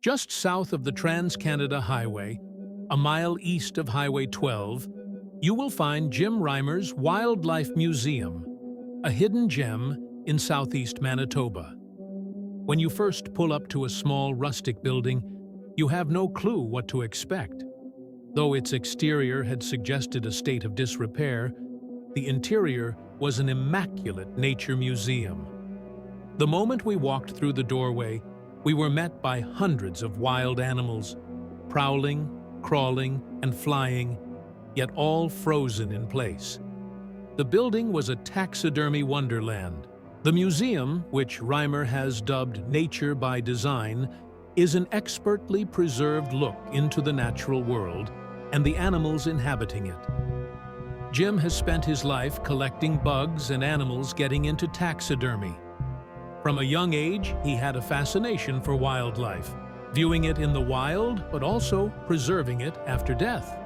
Just south of the Trans-Canada Highway, a mile east of Highway 12, you will find Jim Reimer's Wildlife Museum, a hidden gem in Southeast Manitoba. When you first pull up to a small rustic building, you have no clue what to expect. Though its exterior had suggested a state of disrepair, the interior was an immaculate nature museum. The moment we walked through the doorway, we were met by hundreds of wild animals, prowling, crawling, and flying, yet all frozen in place. The building was a taxidermy wonderland. The museum, which Reimer has dubbed Nature by Design, is an expertly preserved look into the natural world and the animals inhabiting it. Jim has spent his life collecting bugs and animals getting into taxidermy. From a young age, he had a fascination for wildlife, viewing it in the wild, but also preserving it after death.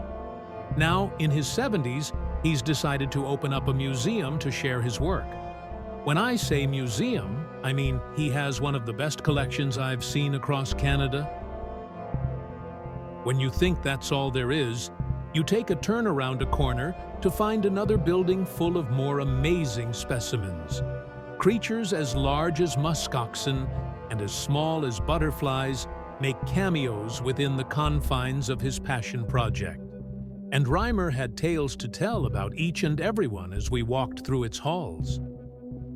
Now, in his 70s, he's decided to open up a museum to share his work. When I say museum, I mean he has one of the best collections I've seen across Canada. When you think that's all there is, you take a turn around a corner to find another building full of more amazing specimens. Creatures as large as muskoxen and as small as butterflies make cameos within the confines of his passion project. And Reimer had tales to tell about each and every one as we walked through its halls.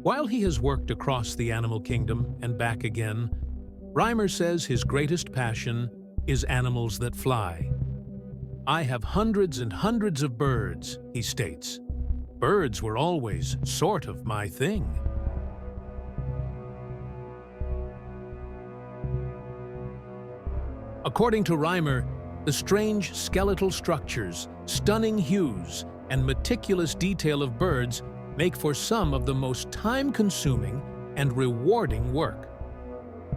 While he has worked across the animal kingdom and back again, Reimer says his greatest passion is animals that fly. "I have hundreds and hundreds of birds," he states. "Birds were always sort of my thing." According to Reimer, the strange skeletal structures, stunning hues, and meticulous detail of birds make for some of the most time-consuming and rewarding work.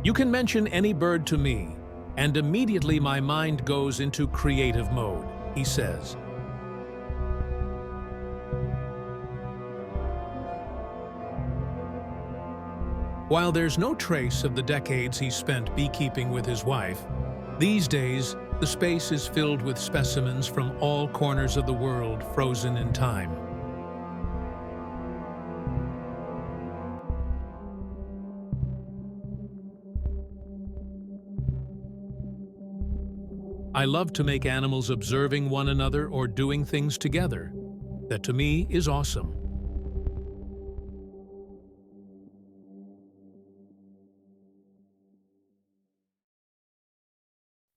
"You can mention any bird to me, and immediately my mind goes into creative mode," he says. While there's no trace of the decades he spent beekeeping with his wife, these days, the space is filled with specimens from all corners of the world frozen in time. I love to make animals observing one another or doing things together. That to me is awesome.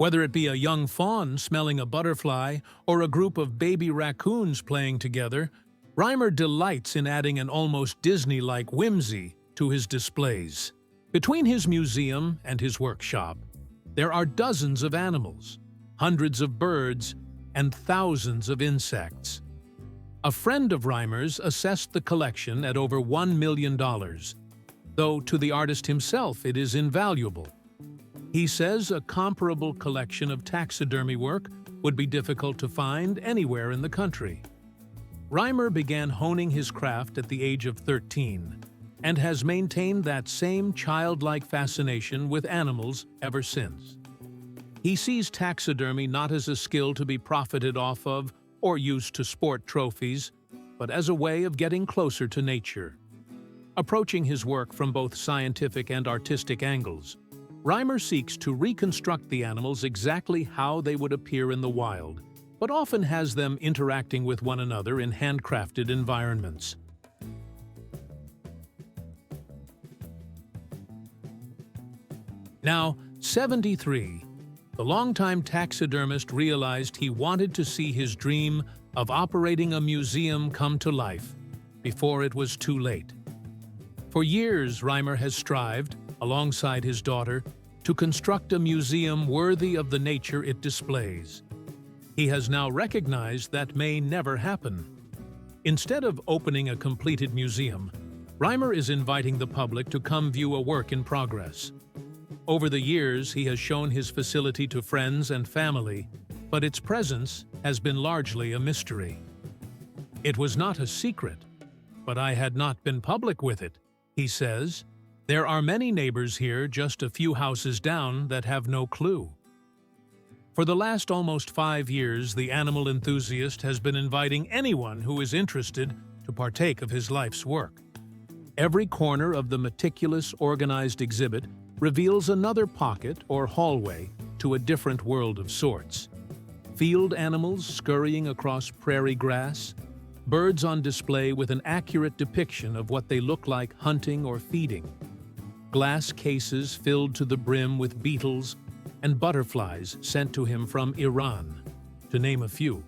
Whether it be a young fawn smelling a butterfly or a group of baby raccoons playing together, Reimer delights in adding an almost Disney-like whimsy to his displays. Between his museum and his workshop, there are dozens of animals, hundreds of birds, and thousands of insects. A friend of Reimer's assessed the collection at over $1 million, though to the artist himself it is invaluable. He says a comparable collection of taxidermy work would be difficult to find anywhere in the country. Reimer began honing his craft at the age of 13 and has maintained that same childlike fascination with animals ever since. He sees taxidermy not as a skill to be profited off of or used to sport trophies, but as a way of getting closer to nature. Approaching his work from both scientific and artistic angles, Reimer seeks to reconstruct the animals exactly how they would appear in the wild, but often has them interacting with one another in handcrafted environments. Now, 73, the longtime taxidermist realized he wanted to see his dream of operating a museum come to life before it was too late. For years, Reimer has strived, alongside his daughter, to construct a museum worthy of the nature it displays. He has now recognized that may never happen. Instead of opening a completed museum, Reimer is inviting the public to come view a work in progress. Over the years, he has shown his facility to friends and family, but its presence has been largely a mystery. "It was not a secret, but I had not been public with it," he says. There are many neighbors here just a few houses down that have no clue. For the last almost 5 years, the animal enthusiast has been inviting anyone who is interested to partake of his life's work. Every corner of the meticulous, organized exhibit reveals another pocket or hallway to a different world of sorts. Field animals scurrying across prairie grass, birds on display with an accurate depiction of what they look like hunting or feeding, glass cases filled to the brim with beetles, and butterflies sent to him from Iran, to name a few.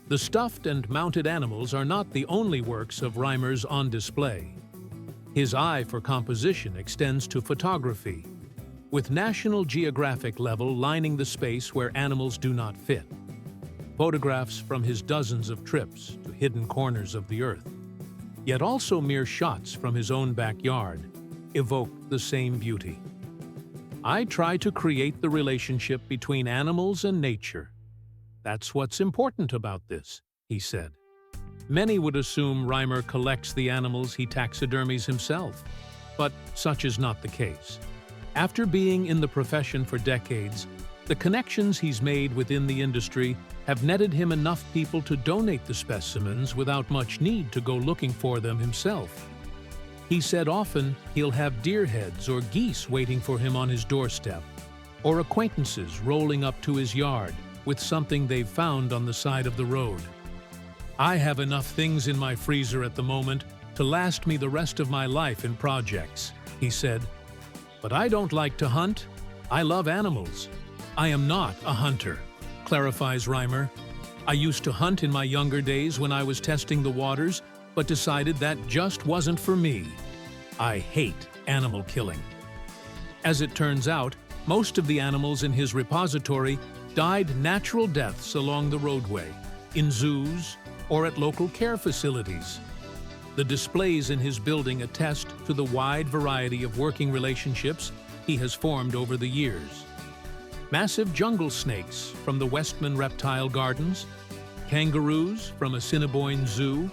The stuffed and mounted animals are not the only works of Reimer's on display. His eye for composition extends to photography, with National Geographic level lining the space where animals do not fit. Photographs from his dozens of trips to hidden corners of the earth, yet also mere shots from his own backyard, evoke the same beauty. I try to create the relationship between animals and nature. That's what's important about this, he said. Many would assume Reimer collects the animals he taxidermies himself, but such is not the case. After being in the profession for decades, the connections he's made within the industry have netted him enough people to donate the specimens without much need to go looking for them himself. He said often he'll have deer heads or geese waiting for him on his doorstep, or acquaintances rolling up to his yard with something they've found on the side of the road. I have enough things in my freezer at the moment to last me the rest of my life in projects, he said. But I don't like to hunt. I love animals. I am not a hunter, clarifies Reimer. I used to hunt in my younger days when I was testing the waters, but decided that just wasn't for me. I hate animal killing. As it turns out, most of the animals in his repository died natural deaths along the roadway, in zoos, or at local care facilities. The displays in his building attest to the wide variety of working relationships he has formed over the years. Massive jungle snakes from the Westman Reptile Gardens, kangaroos from Assiniboine Zoo,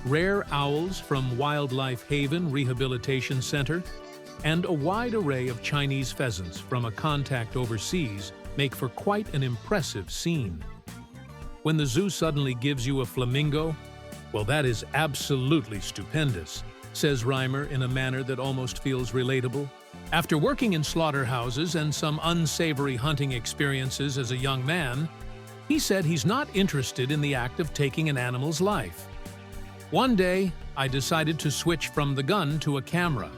rare owls from Wildlife Haven Rehabilitation Center, and a wide array of Chinese pheasants from a contact overseas make for quite an impressive scene. When the zoo suddenly gives you a flamingo, well, that is absolutely stupendous, says Reimer in a manner that almost feels relatable. After working in slaughterhouses and some unsavory hunting experiences as a young man, he said he's not interested in the act of taking an animal's life. One day, I decided to switch from the gun to a camera.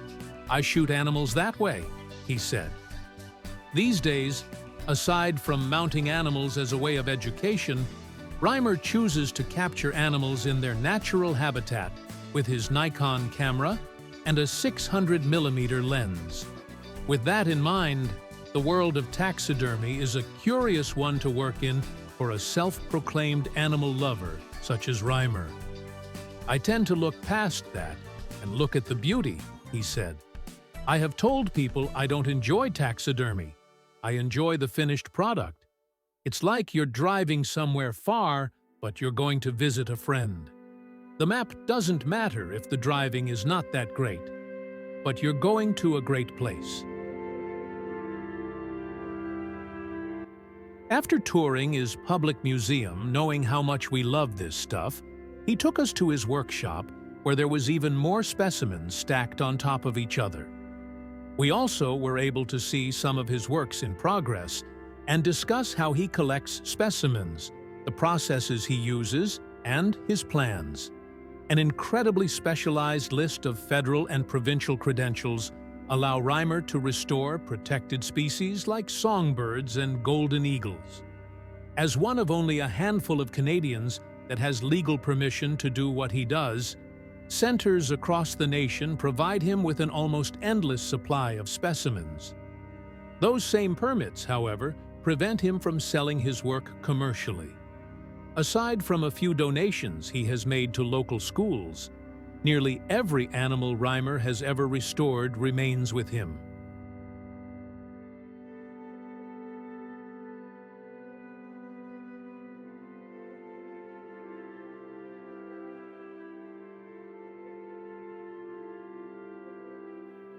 I shoot animals that way, he said. These days, aside from mounting animals as a way of education, Reimer chooses to capture animals in their natural habitat with his Nikon camera and a 600mm lens. With that in mind, the world of taxidermy is a curious one to work in for a self-proclaimed animal lover such as Reimer. I tend to look past that and look at the beauty, he said. I have told people I don't enjoy taxidermy. I enjoy the finished product. It's like you're driving somewhere far, but you're going to visit a friend. The map doesn't matter if the driving is not that great, but you're going to a great place. After touring his public museum, knowing how much we love this stuff, he took us to his workshop, where there was even more specimens stacked on top of each other. We also were able to see some of his works in progress and discuss how he collects specimens, the processes he uses, and his plans. An incredibly specialized list of federal and provincial credentials allow Reimer to restore protected species like songbirds and golden eagles. As one of only a handful of Canadians that has legal permission to do what he does, centers across the nation provide him with an almost endless supply of specimens. Those same permits, however, prevent him from selling his work commercially. Aside from a few donations he has made to local schools, nearly every animal Reimer has ever restored remains with him.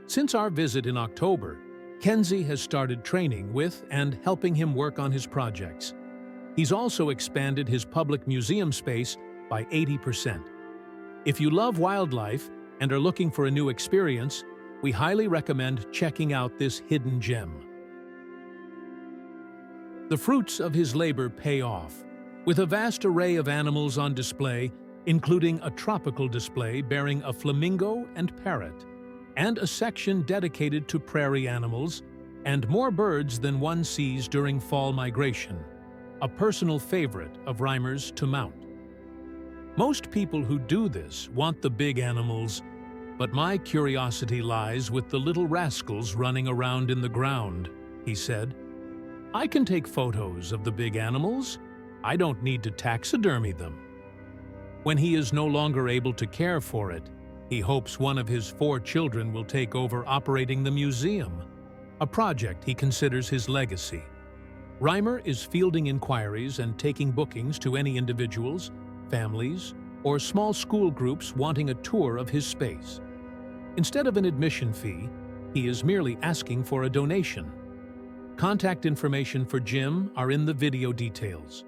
Since our visit in October, Kenzie has started training with and helping him work on his projects. He's also expanded his public museum space by 80%. If you love wildlife and are looking for a new experience, we highly recommend checking out this hidden gem. The fruits of his labor pay off, with a vast array of animals on display, including a tropical display bearing a flamingo and parrot, and a section dedicated to prairie animals, and more birds than one sees during fall migration, a personal favorite of Reimer's to mount. Most people who do this want the big animals, but my curiosity lies with the little rascals running around in the ground, he said. I can take photos of the big animals. I don't need to taxidermy them. When he is no longer able to care for it, he hopes one of his 4 children will take over operating the museum, a project he considers his legacy. Reimer is fielding inquiries and taking bookings to any individuals, families, or small school groups wanting a tour of his space. Instead of an admission fee, he is merely asking for a donation. Contact information for Jim are in the video details.